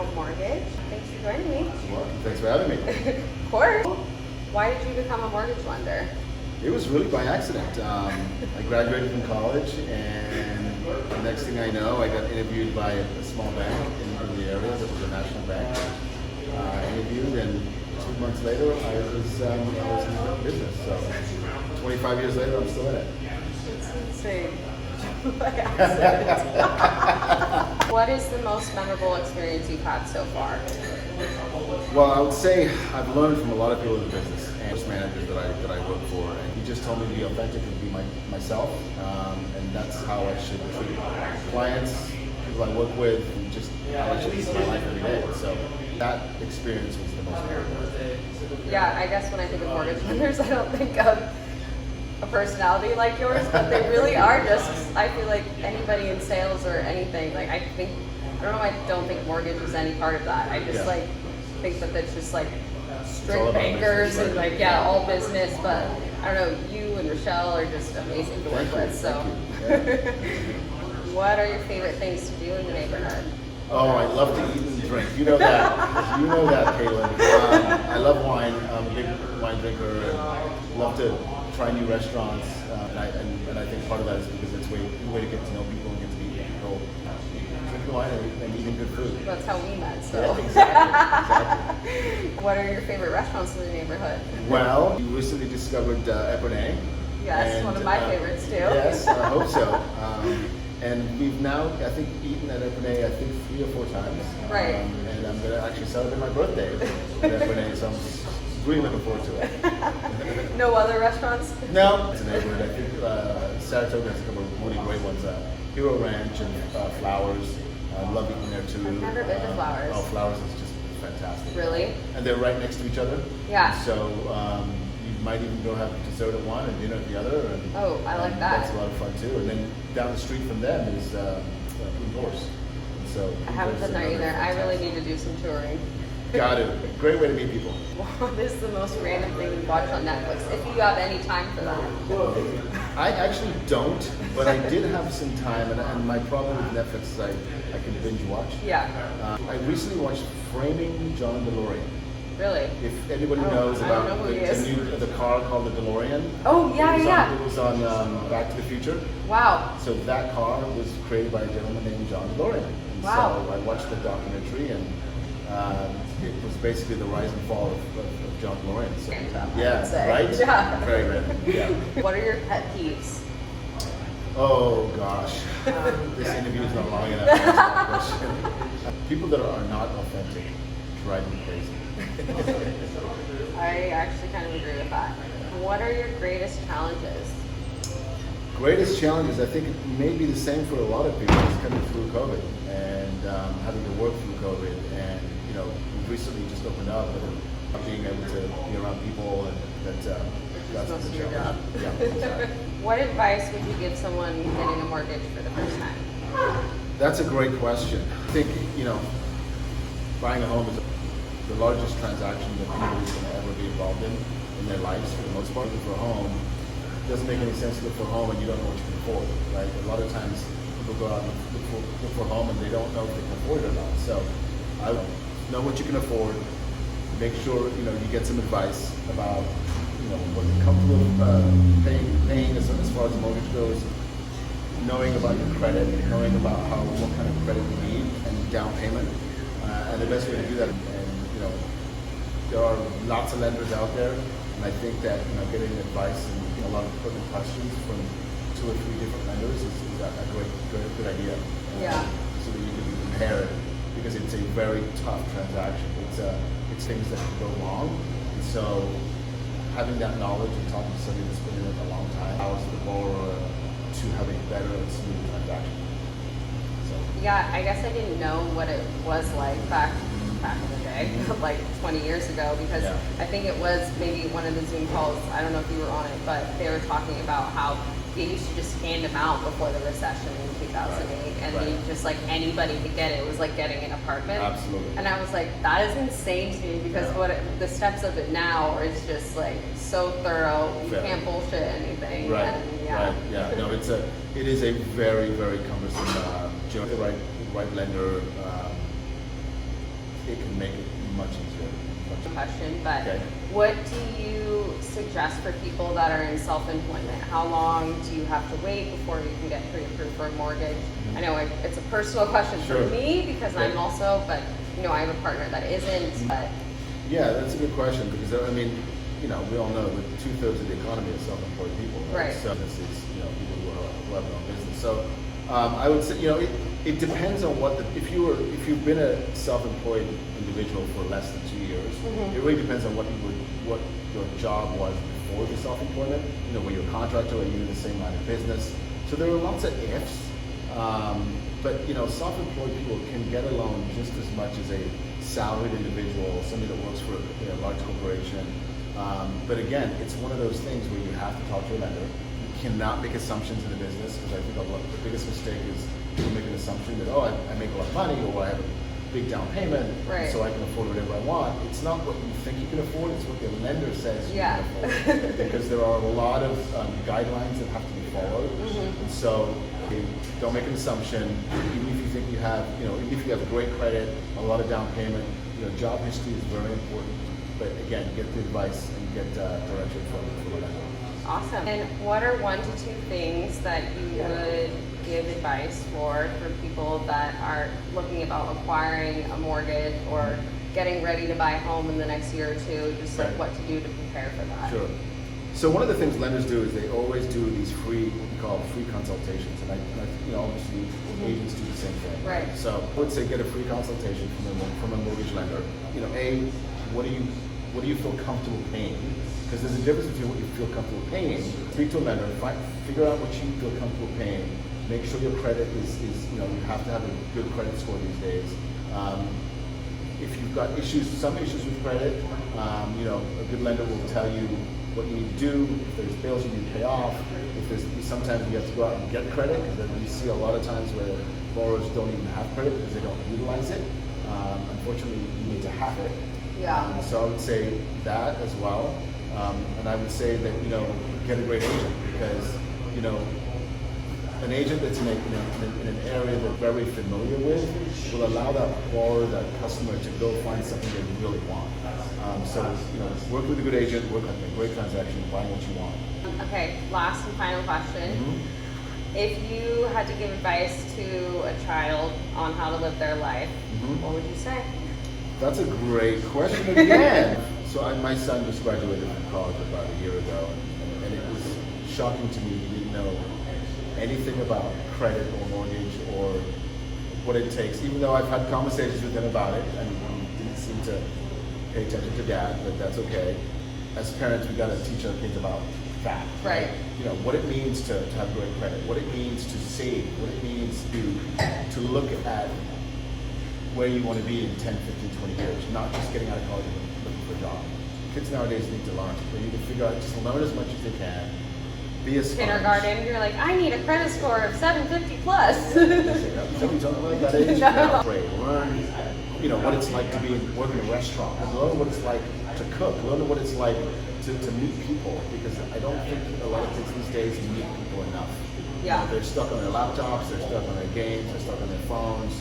Home Mortgage. Thanks for joining me. You're welcome. Thanks for having me. Of course. Why did you become a mortgage lender? It was really by accident. I graduated from college, and the next thing I know, I got interviewed by a small bank in the area. That was a national bank. I interviewed, and 2 months later, I was in the business. So 25 years later, I'm still in it. It's insane. By accident. What is the most memorable experience you've had so far? Well, I would say I've learned from a lot of people in the business and managers that I work for, and he just told me to be authentic and be myself, and that's how I should treat clients, people I work with, and just how I should live my life every day. So that experience was the most memorable. Yeah, I guess when I think of mortgage lenders, I don't think of a personality like yours, but they really are just, I feel like anybody in sales or anything, like I don't think mortgage is any part of that. I just think that it's just like strict bankers and like, all business, but I don't know, you and Rochelle are just amazing to work with, so. What are your favorite things to do in the neighborhood? Oh, I love to eat and drink. You know that. You know that, Caitlin. I love wine. I'm a big wine drinker and love to try new restaurants. And I think part of that is because it's a way to get to know people and get to meet people. Drinking wine and eating good food. That's how we met, so. Yeah, exactly. What are your favorite restaurants in the neighborhood? Well, you recently discovered Epernay. Yes, and, one of my favorites too. Yes, I hope so. And we've now, I think, eaten at Epernay, 3 or 4 times. Right. And I'm going to actually celebrate my birthday at Epernay, so I'm really looking forward to it. No other restaurants? No. It's a neighborhood. I think Saratoga has a couple of really great ones. Hero Ranch and Flowers. I love eating there too. I've never been to Flowers. Oh, Flowers is just fantastic. Really? And they're right next to each other. Yeah. So you might even go have dessert at one and dinner at the other. And, oh, I like that. That's a lot of fun too. And then down the street from them is Indoors. So I haven't been there either. I really need to do some touring. Got it. Great way to meet people. What is the most random thing you watch on Netflix? If you have any time for that. I actually don't, but I did have some time, and my problem with Netflix is I can binge watch. Yeah. I recently watched Framing John DeLorean. Really? If anybody knows about the car called the DeLorean. Oh, yeah, it was on Back to the Future. Wow. So that car was created by a gentleman named John DeLorean. And wow. So I watched the documentary, and it was basically the rise and fall of John DeLorean. So, yeah, right? Yeah. Very good. Yeah. What are your pet peeves? Oh gosh, this interview is not long enough to answer that question. People that are not authentic drive me crazy. I actually kind of agree with that. What are your greatest challenges? Greatest challenges, I think it may be the same for a lot of people. It's coming through COVID and having to work through COVID, and we've recently just opened up and being able to be around people, and that's most the of your challenge. job. Yeah, exactly. What advice would you give someone getting a mortgage for the first time? That's a great question. I think buying a home is the largest transaction that anybody is going to ever be involved in their lives for the most part. Looking for a home, it doesn't make any sense to look for a home and you don't know what you can afford, right? A lot of times people go out and look for a home and they don't know if they can afford it or not. So I would know what you can afford, make sure you get some advice about what you're comfortable paying as far as the mortgage goes, knowing about your credit, knowing about what kind of credit you need and down payment, and the best way to do that. There are lots of lenders out there, and I think that getting advice and a lot of pertinent questions from 2 or 3 different lenders is a good idea. Yeah. So that you can be prepared, because it's a very tough transaction. It's things that can go wrong, and so having that knowledge and talking to somebody that's been in it a long time allows the borrower to have a better and smoother transaction. So. Yeah, I guess I didn't know what it was like back in the day, like 20 years ago, because I think it was maybe one of the Zoom calls, I don't know if you were on it, but they were talking about how they used to just hand them out before the recession in 2008, and they just like anybody could get it. It was like getting an apartment. Absolutely. And I was like, that is insane to me, because the steps of it now is just like so thorough. You can't bullshit anything. Right. And, Right. Yeah. No, it is a very, very cumbersome job. The right lender. it can make it much easier. Question, but Okay. what do you suggest for people that are in self-employment? How long do you have to wait before you can get pre-approved for a mortgage? I know it's a personal question Sure. for me because I'm also, but I have a partner that isn't. But Yeah, that's a good question because I mean, we all know that 2/3 of the economy is self-employed people. Right. So this is people who have their own business. So I would say it depends on if you've been a self-employed individual for less than 2 years, it really depends on what your job was before the self-employment. Were you a contractor or you in the same line of business? So there are lots of ifs. But self-employed people can get a loan just as much as a salaried individual, somebody that works for a large corporation. But again, it's one of those things where you have to talk to a lender. You cannot make assumptions in the business because I think the biggest mistake is people make an assumption that I make a lot of money or I have a big down payment, right, so I can afford whatever I want. It's not what you think you can afford; it's what the lender says you can afford. Because there are a lot of guidelines that have to be followed, and so don't make an assumption. Even if you think you have, even if you have great credit, a lot of down payment, job history is very important. But again, get the advice and get direction from the lender. Awesome. And what are 1 to 2 things that you would give advice for people that are looking about acquiring a mortgage or getting ready to buy a home in the next year or two, just like what to do to prepare for that? Sure. So one of the things lenders do is they always do these free, what we call free consultations, and obviously agents do the same thing. Right. So I would say get a free consultation from a mortgage lender. What do you feel comfortable paying? Because there's a difference between what you feel comfortable paying. Speak to a lender, figure out what you feel comfortable paying. Make sure your credit is you have to have a good credit score these days. If you've got some issues with credit, a good lender will tell you what you need to do. If there's bills you need to pay off, sometimes you have to go out and get credit, because we see a lot of times where borrowers don't even have credit because they don't utilize it. Unfortunately, you need to have it. Yeah. So I would say that as well. And I would say that, get a great agent, because, an agent that's in an area they're very familiar with will allow that borrower, that customer, to go find something they really want. So, work with a good agent, work on a great transaction, find what you want. Okay, last and final question. If you had to give advice to a child on how to live their life, what would you say? That's a great question again. So my son just graduated from college about a year ago, and it was shocking to me. He didn't know anything about credit or mortgage or what it takes, even though I've had conversations with him about it, and he didn't seem to pay attention to dad, but that's okay. As parents, we got to teach our kids about that. Right. What it means to have great credit, what it means to save, what it means to look at where you want to be in 10, 15, 20 years, not just getting out of college and looking for a job. Kids nowadays need to learn. They need to figure out, just learn as much as they can. Be a sponge. Kindergarten, you're like, I need a credit score of 750 plus. Somebody talking about that age? No. Learn, what it's like to work in a restaurant. Learn what it's like to cook. Learn what it's like to meet people, because I don't think a lot of kids these days meet people enough. Yeah. They're stuck on their laptops, they're stuck on their games, they're stuck on their phones.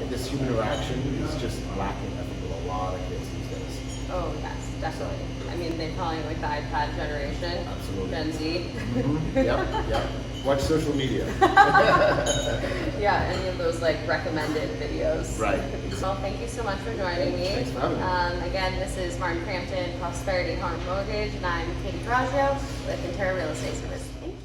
This human interaction is just lacking, I think, with a lot of kids these days. Oh, yes, definitely. I mean, they probably like the iPad generation. Absolutely. Gen Z. Yep. Watch social media. Yeah, any of those recommended videos. Right. Well, thank you so much for joining me. Thanks for having me. Again, this is Martin Crampton, Prosperity Home Mortgage, and I'm Katie Caragio with INTERO Real Estate Service. Thank you.